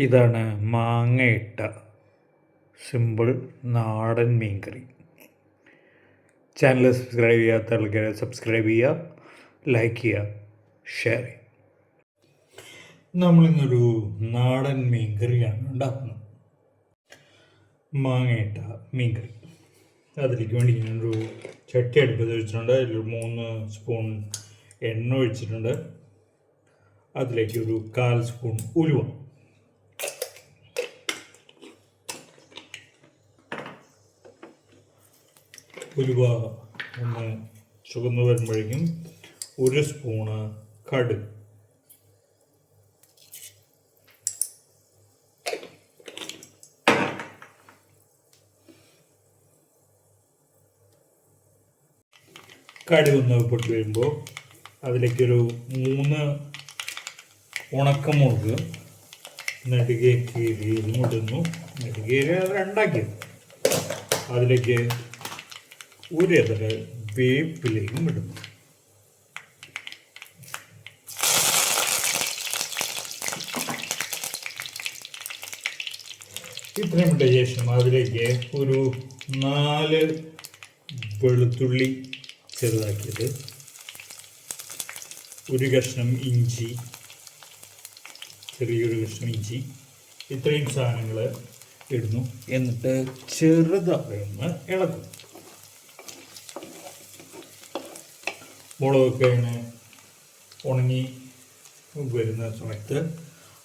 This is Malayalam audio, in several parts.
ഇതാണ് മാങ്ങയിട്ട സിമ്പിൾ നാടൻ മീൻകറി. ചാനൽ സബ്സ്ക്രൈബ് ചെയ്യാത്ത ആൾക്കാരെ സബ്സ്ക്രൈബ് ചെയ്യുക, ലൈക്ക് ചെയ്യുക, ഷെയർ ചെയ്യുക. നമ്മളിന്നൊരു നാടൻ മീൻകറിയാണ് ഉണ്ടാക്കുന്നത്. മാങ്ങയിട്ട മീൻകറി. അതിലേക്ക് വേണ്ടി ഞാനൊരു ചട്ടി അടുപ്പത്ത് വെച്ചിട്ടുണ്ട്. അതിൽ 3 സ്പൂൺ എണ്ണ ഒഴിച്ചിട്ടുണ്ട്. അതിലേക്ക് ഒരു 1/4 സ്പൂൺ ഉലുവ, ഒന്ന് ചുവന്ന് വരുമ്പോഴേക്കും 1 സ്പൂണ് കടുക്, ഒന്ന് പൊട്ടി വരുമ്പോൾ അതിലേക്കൊരു 3 ഉണക്കമുളക് നെടുകെ കീറിയതും ഇടുന്നു. നെടുകേരി രണ്ടാക്കിയത്. അതിലേക്ക് 1 ഇതൾ വേപ്പിലയും ഇടുന്നു. ഇത്രയും ഇട്ട ശേഷം അതിലേക്ക് ഒരു 4 വെളുത്തുള്ളി ചെറുതാക്കിയത്, 1 കഷ്ണം ഇഞ്ചി, ചെറിയൊരു കഷ്ണം ഇഞ്ചി, ഇത്രയും സാധനങ്ങൾ ഇടുന്നു. എന്നിട്ട് ചെറുതായി ഒന്ന് ഇളക്കും. മുളകൊക്കെ ഇങ്ങനെ ഉണങ്ങി വരുന്ന സമയത്ത്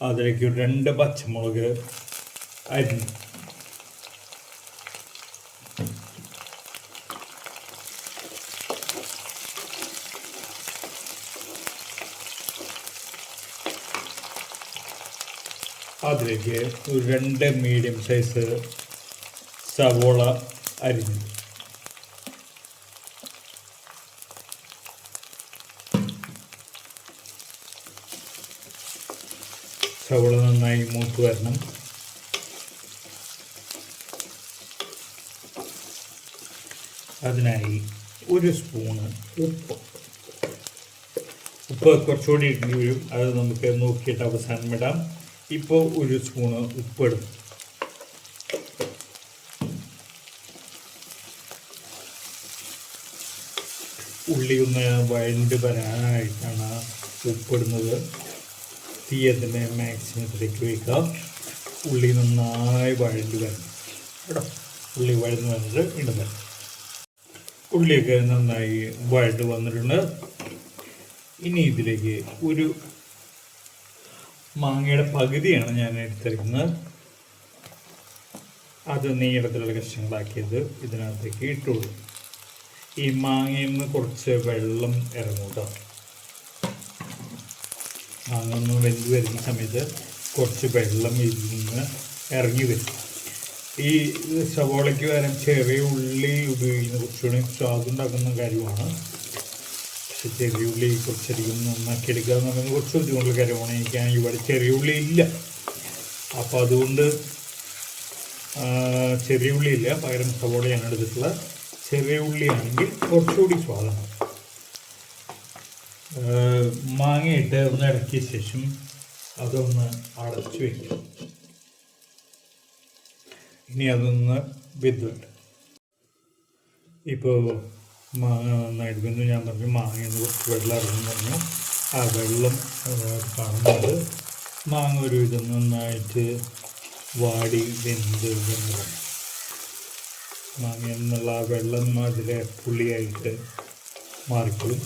അതിലേക്ക് 2 പച്ചമുളക് അരിഞ്ഞു, അതിലേക്ക് 2 മീഡിയം സൈസ് സവോള അരിഞ്ഞു, സവോള നന്നായി മൂത്ത് വരണം. അതിനായി 1 സ്പൂണ് ഉപ്പ് കുറച്ചുകൂടി ഇടേണ്ടി വരും. അത് നമുക്ക് നോക്കിയിട്ട് അവസാനം ഇടാം. ഇപ്പോൾ 1 സ്പൂണ് ഉപ്പിടും. ഉള്ളി ഒന്ന് വഴണ്ട് വരാനായിട്ടാണ് ഉപ്പിടുന്നത്. തീയതിൻ്റെ മാക്സിമത്തിലേക്ക് വയ്ക്കുക. ഉള്ളി നന്നായി വഴണ്ട് വരണം കേട്ടോ. ഉള്ളി വഴന്ന് വന്നിട്ട് ഇടുന്നത്. ഉള്ളിയൊക്കെ നന്നായി വഴണ്ട് വന്നിട്ടുണ്ട്. ഇനി ഇതിലേക്ക് ഒരു മാങ്ങയുടെ പകുതിയാണ് ഞാൻ എടുത്തിരിക്കുന്നത്. അത് നീളത്തിലുള്ള കഷ്ണങ്ങളാക്കിയത് ഇതിനകത്തേക്ക് ഇട്ടുള്ളൂ. ഈ മാങ്ങയിൽ നിന്ന് കുറച്ച് വെള്ളം ഇറങ്ങും കേട്ടോ. മാങ്ങ ഒന്ന് വെന്ത് വരുന്ന സമയത്ത് കുറച്ച് വെള്ളം ഇതിൽ നിന്ന് ഇറങ്ങി വരും. ഈ സവോളയ്ക്ക് പകരം ചെറിയ ഉള്ളി ഉപയോഗിക്കുന്ന കുറച്ചുകൂടി സ്വാദുണ്ടാക്കുന്ന കാര്യമാണ്. പക്ഷെ ചെറിയ ഉള്ളി കുറച്ചധികം നന്നാക്കി എടുക്കുക എന്ന് പറയുന്നത് കുറച്ച് ബുദ്ധിമുട്ടുള്ള കാര്യമാണ്. എനിക്കാണെങ്കിൽ ഇവിടെ ചെറിയ ഉള്ളി ഇല്ല. അപ്പോൾ അതുകൊണ്ട് ചെറിയ ഉള്ളി ഇല്ല, പകരം സവോളയാണ് എടുത്തിട്ടുള്ള. ചെറിയ ഉള്ളിയാണെങ്കിൽ കുറച്ചുകൂടി സ്വാദാണ്. മാങ്ങയിട്ട് ഒന്ന് ഇളക്കിയ ശേഷം അതൊന്ന് അടച്ചു വയ്ക്കും. ഇനി അതൊന്ന് വെന്തുണ്ട്. ഇപ്പോൾ മാങ്ങ നന്നായിട്ട് വെന്തു. ഞാൻ പറഞ്ഞു മാങ്ങയിൽ കുറച്ച് വെള്ളം ഇറങ്ങും പറഞ്ഞു. ആ വെള്ളം കാണുന്നത് മാങ്ങ ഒരു വിധം നന്നായിട്ട് വാടി വെന്ത് വെന്നതാണ്. മാങ്ങയിൽ നിന്നുള്ള ആ വെള്ളം അതിലെ പുളിയായിട്ട് മാറിക്കോളും.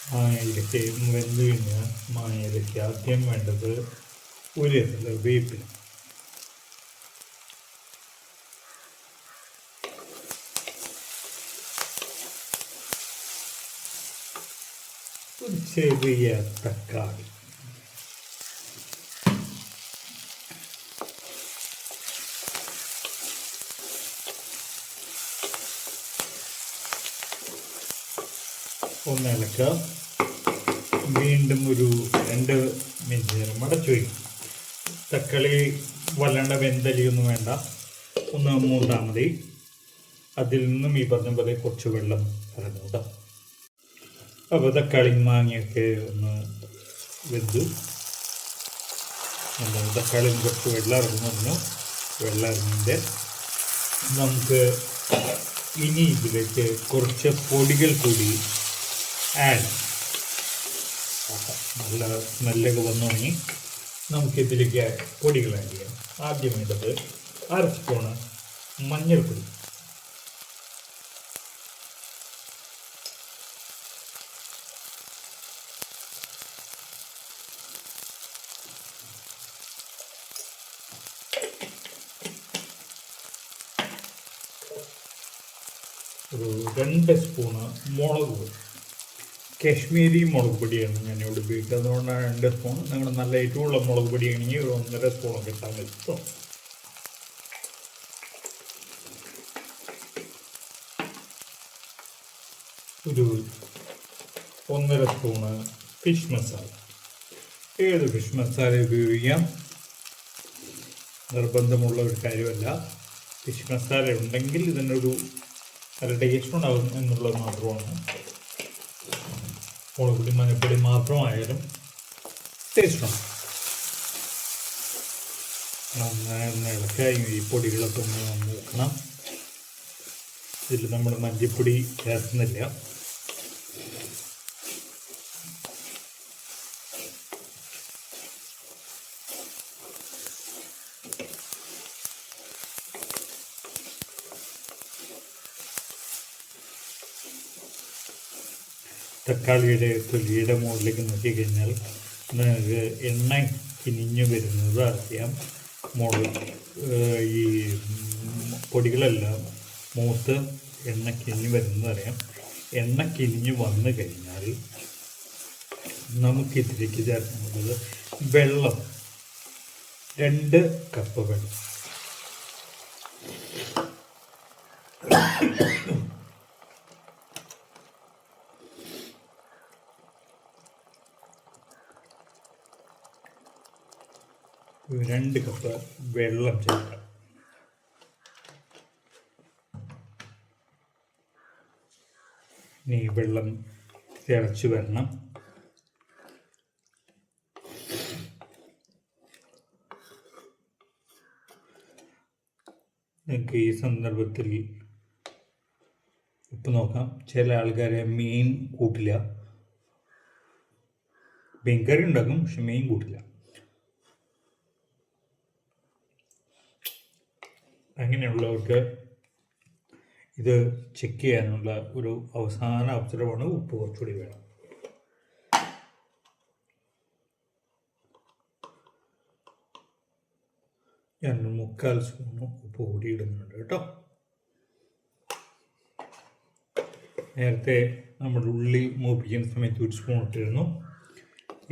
മാങ്ങയിലേക്ക് വെന്ത് കഴിഞ്ഞാൽ മാങ്ങയിലേക്ക് ആദ്യം വേണ്ടത് 1 ഇതൾ വേപ്പില, ഒരു ചെറിയ തക്കാളി, ഒന്ന് ഇളക്കുക. വീണ്ടും ഒരു 2 മിനിറ്റ് നേരം അടച്ചു വയ്ക്കും. തക്കാളി വല്ലാണ്ട് വെന്തലിയൊന്നും വേണ്ട, ഒന്ന് മൂന്നാ മതി. അതിൽ നിന്നും ഈ പറഞ്ഞ പോലെ കുറച്ച് വെള്ളം ഇറങ്ങും കേട്ടോ. അപ്പോൾ തക്കാളി മാങ്ങയൊക്കെ ഒന്ന് വെന്തു. തക്കാളിയും കുറച്ച് വെള്ളം ഇറങ്ങുന്നു. വെള്ളം ഇറങ്ങിൻ്റെ നമുക്ക് ഇനി ഇതിലേക്ക് കുറച്ച് പൊടികൾ കൂടി ആഡ്. നല്ല സ്മെല്ലൊക്കെ വന്നു തുടങ്ങി. നമുക്കിതിലേക്ക് പൊടികൾ ആഡ് ചെയ്യാം. ആദ്യം വേണ്ടത് 1/2 സ്പൂണ് മഞ്ഞൾപ്പൊടി, ഒരു 2 സ്പൂണ് മുളക് പൊടി. കാശ്മീരി മുളക് പൊടിയാണ് ഞാനിവിടെ ഉപയോഗിക്കുക, അതുകൊണ്ടാണ് 2 സ്പൂൺ. നിങ്ങൾ നല്ല എരിവുള്ള മുളക് പൊടിയാണെങ്കിൽ ഒരു 1.5 സ്പൂണൊക്കെ ഇട്ടാൽ മതി കേട്ടോ. ഒരു 1.5 സ്പൂണ് ഫിഷ് മസാല. ഏത് ഫിഷ് മസാല ഉപയോഗിക്കാം, നിർബന്ധമുള്ള ഒരു കാര്യമല്ല. ഫിഷ് മസാല ഉണ്ടെങ്കിൽ ഇതിനൊരു നല്ല ടേസ്റ്റ് ഉണ്ടാകും എന്നുള്ളത് മാത്രമാണ്. മുളക് പൊടി മഞ്ഞപ്പൊടി മാത്രമായാലും ടേസ്റ്റുണ്ട്. നന്നായി ഇളക്കായി ഈ പൊടികളൊക്കെ ഒന്ന് നോക്കണം. ഇതിൽ നമ്മൾ മല്ലിപ്പൊടി ചേർക്കുന്നില്ല. തക്കാളിയുടെ തൊലിയുടെ മുകളിലേക്ക് നോക്കിക്കഴിഞ്ഞാൽ നിങ്ങൾക്ക് എണ്ണ കിനിഞ്ഞു വരുന്നത് അറിയാം. ഈ പൊടികളെല്ലാം മൂത്ത് എണ്ണ കിനിഞ്ഞു വരുന്നത് അറിയാം. എണ്ണ കിനിഞ്ഞു വന്നു കഴിഞ്ഞാൽ നമുക്കിതിലേക്ക് ചേർക്കുന്നത് വെള്ളം, 2 കപ്പ് വെള്ളം. രണ്ട് കപ്പ് വെള്ളം ചേർക്കാം. ഇനി വെള്ളം തിളച്ച് വരണം. നിങ്ങൾക്ക് ഈ സന്ദർഭത്തിൽ ഉപ്പ് നോക്കാം. ചില ആൾക്കാരെ മീൻ കൂട്ടില്ല, മീൻ കറി ഉണ്ടാക്കും പക്ഷെ മീൻ കൂട്ടില്ല. അങ്ങനെയുള്ളവർക്ക് ഇത് ചെക്ക് ചെയ്യാനുള്ള ഒരു അവസാന അവസരമാണ്. ഉപ്പ് കുറച്ചുകൂടി വേണം. ഞാൻ 3/4 സ്പൂൺ ഉപ്പ് കൂടി ഇടുന്നുണ്ട് കേട്ടോ. നേരത്തെ നമ്മൾ ഉള്ളി മൂപ്പിക്കുന്ന സമയത്ത് 1 സ്പൂൺ ഇട്ടിരുന്നു.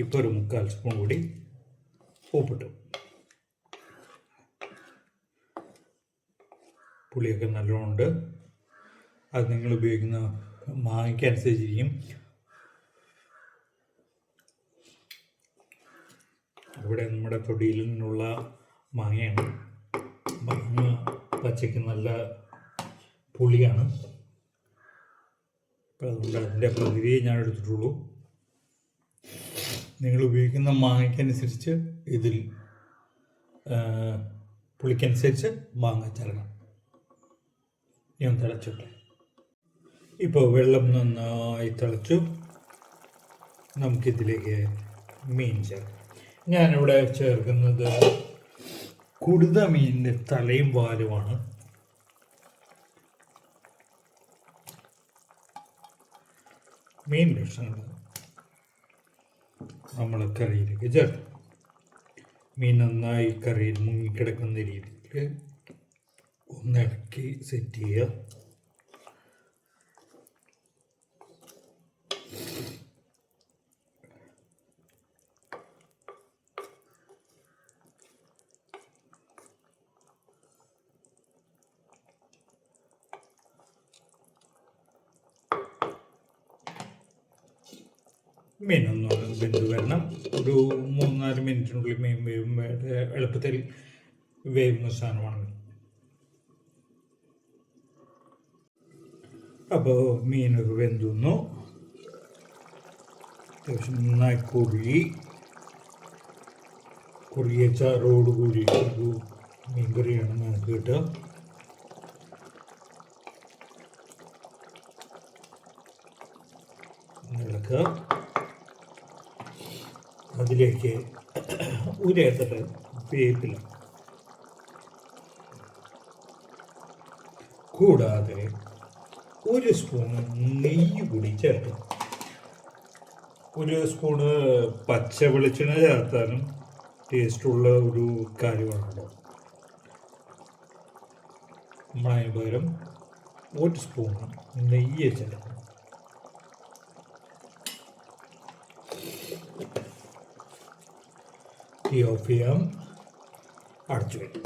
ഇപ്പോൾ ഒരു 3/4 സ്പൂൺ കൂടി ഉപ്പിട്ടു. പുളിയൊക്കെ നല്ലോണമുണ്ട്. അത് നിങ്ങൾ ഉപയോഗിക്കുന്ന മാങ്ങയ്ക്കനുസരിച്ചിരിക്കും. ഇവിടെ നമ്മുടെ തൊടിയിൽ നിന്നുള്ള മാങ്ങയാണ്. മാങ്ങ പച്ചയ്ക്ക് നല്ല പുളിയാണ്. അപ്പോൾ അതുകൊണ്ട് അതിൻ്റെ പകുതിയെ ഞാൻ എടുത്തിട്ടുള്ളൂ. നിങ്ങൾ ഉപയോഗിക്കുന്ന മാങ്ങയ്ക്കനുസരിച്ച് ഇതിൽ പുളിക്കനുസരിച്ച് മാങ്ങ ചേർക്കണം. ഞാൻ തിളച്ചോട്ടെ. ഇപ്പോൾ വെള്ളം നന്നായി തിളച്ചു. നമുക്കിതിലേക്ക് മീൻ ചേർക്കാം. ഞാനിവിടെ ചേർക്കുന്നത് കുടുത മീനിൻ്റെ തലയും വാലുമാണ്. മീൻ കഷ്ണങ്ങൾ നമ്മൾ കറിയിലേക്ക് ചേർക്കും. മീൻ നന്നായി കറിയിൽ മുങ്ങിക്കിടക്കുന്ന രീതിയിൽ ഒന്നിളക്കി സെറ്റ് ചെയ്യുക. മീനൊന്ന് വെന്ത് വരണം. ഒരു 3-4 മിനിറ്റിനുള്ളിൽ മീൻ വേവുമ്പോൾ എളുപ്പത്തിൽ വേവുന്ന സാധനമാണ്. അപ്പോൾ മീനൊക്കെ വെന്തുന്നു. അത്യാവശ്യം നന്നായി കുറുകി കുറിയ ചാറോട് കൂടിയിട്ടൊരു മീൻകറിയാണ് നമുക്ക് കിട്ടുക. ഇളക്കുക. അതിലേക്ക് ഒരേത്തര വേപ്പില, കൂടാതെ 1 സ്പൂണ് നെയ്യ് കൂടി ചേർക്കും. 1 സ്പൂണ് പച്ച വെളിച്ചെണ്ണ ചേർത്താലും ടേസ്റ്റുള്ള ഒരു കാര്യമാണല്ലോ. നമ്മളതിന് പകരം 1 സ്പൂണ് നെയ്യ് ചേർക്കും. തീ ഓഫ് ചെയ്യാം, അടച്ചു വയ്ക്കും.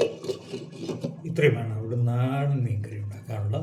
ഇത്രയുമാണ് അവിടെ നാടൻ മീൻകറി ഉണ്ടാക്കാനുള്ള